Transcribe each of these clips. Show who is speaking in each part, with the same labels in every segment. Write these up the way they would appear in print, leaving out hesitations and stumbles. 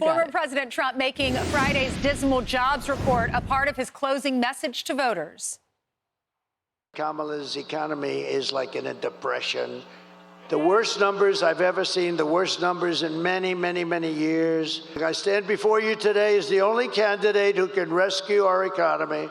Speaker 1: Former President Trump making Friday's dismal jobs report a part of his closing message to voters.
Speaker 2: Kamala's economy is like in a depression. The worst numbers I've ever seen, the worst numbers in many, many, many years. I stand before you today as the only candidate who can rescue our economy.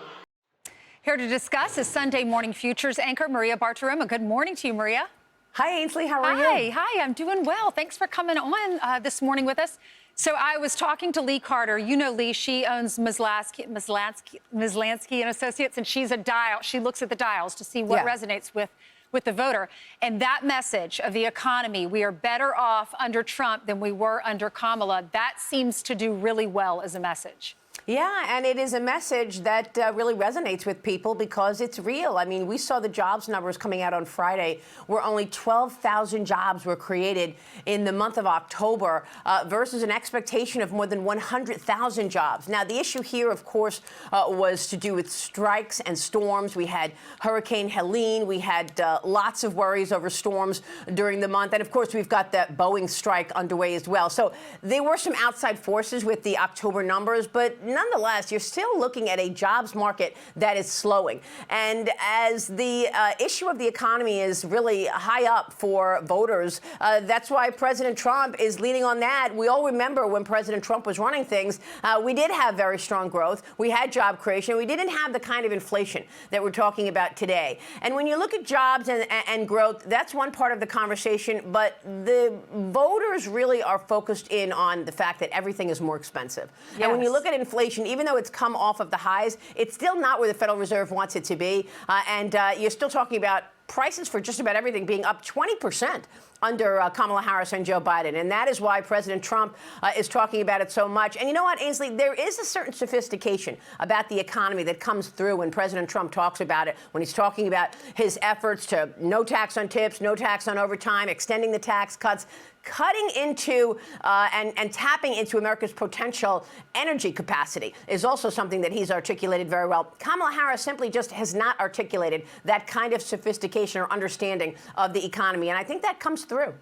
Speaker 1: Here to discuss is Sunday Morning Futures anchor Maria Bartiromo. Good morning to you, Maria.
Speaker 3: Hi, Ainsley. How are you?
Speaker 1: Hi, I'm doing well. Thanks for coming on this morning with us. So I was talking to Lee Carter. You know Lee. She owns Mislansky and Associates, and she's a dial. She looks at the dials to see what resonates with the voter. And that message of the economy, we are better off under Trump than we were under Kamala, that seems to do really well as a message.
Speaker 3: Yeah, and it is a message that really resonates with people because it's real. I mean, we saw the jobs numbers coming out on Friday where only 12,000 jobs were created in the month of October versus an expectation of more than 100,000 jobs. Now, the issue here, of course, was to do with strikes and storms. We had Hurricane Helene. We had lots of worries over storms during the month. And, of course, we've got that Boeing strike underway as well. So there were some outside forces with the October numbers, but nonetheless, you're still looking at a jobs market that is slowing. And as the issue of the economy is really high up for voters, that's why President Trump is leaning on that. We all remember when President Trump was running things, we did have very strong growth. We had job creation. We didn't have the kind of inflation that we're talking about today. And when you look at jobs and growth, that's one part of the conversation. But the voters really are focused in on the fact that everything is more expensive. Yes. And when you look at inflation, even though it's come off of the highs, it's still not where the Federal Reserve wants it to be. And you're still talking about prices for just about everything being up 20% under Kamala Harris and Joe Biden. And that is why President Trump is talking about it so much. And you know what, Ainsley, there is a certain sophistication about the economy that comes through when President Trump talks about it, when he's talking about his efforts to no tax on tips, no tax on overtime, extending the tax cuts, cutting into and tapping into America's potential energy capacity is also something that he's articulated very well. Kamala Harris simply just has not articulated that kind of sophistication or understanding of the economy. And I think that comes through.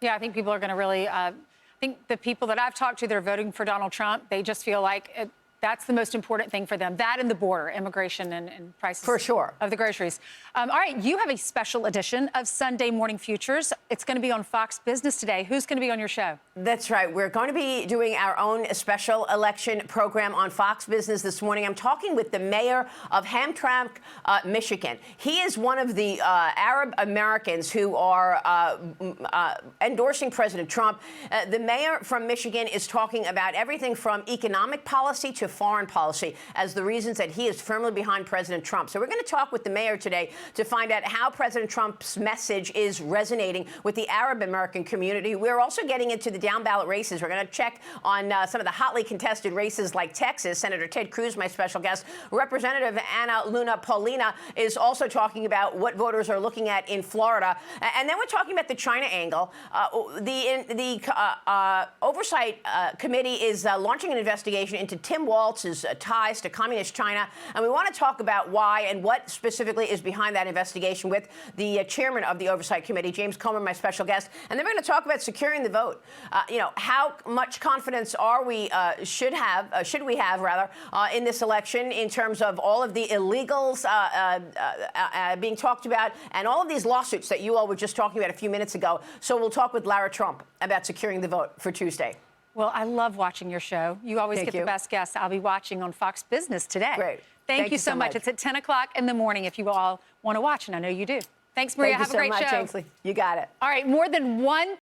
Speaker 1: Yeah, I think people are going to really, I think the people that I've talked to that are voting for Donald Trump, they just feel like that's the most important thing for them. That and the border, immigration and prices
Speaker 3: for sure
Speaker 1: of the groceries. All right, you have a special edition of Sunday Morning Futures. It's going to be on Fox Business today. Who's going to be on your show?
Speaker 3: That's right. We're going to be doing our own special election program on Fox Business this morning. I'm talking with the mayor of Hamtramck, Michigan. He is one of the Arab Americans who are endorsing President Trump. The mayor from Michigan is talking about everything from economic policy to foreign policy as the reasons that he is firmly behind President Trump. So we're going to talk with the mayor today to find out how President Trump's message is resonating with the Arab American community. We're also getting into the down-ballot races. We're going to check on some of the hotly contested races like Texas. Senator Ted Cruz, my special guest. Representative Anna Luna Paulina is also talking about what voters are looking at in Florida. And then we're talking about the China angle. The Oversight Committee is launching an investigation into Tim Walz's ties to communist China. And we want to talk about why and what specifically is behind that investigation with the chairman of the Oversight Committee, James Comer, my special guest. And then we're going to talk about securing the vote. How much confidence are we, should we have in this election in terms of all of the illegals being talked about and all of these lawsuits that you all were just talking about a few minutes ago. So we'll talk with Lara Trump about securing the vote for Tuesday.
Speaker 1: Well, I love watching your show. You always get the best guests. I'll be watching on Fox Business today.
Speaker 3: Great.
Speaker 1: Thank you so much. It's at 10 o'clock in the morning if you all want to watch, and I know you do. Thanks, Maria.
Speaker 3: Have a great show. Thank you so much, Ainsley. You got it.
Speaker 1: All right, more than 1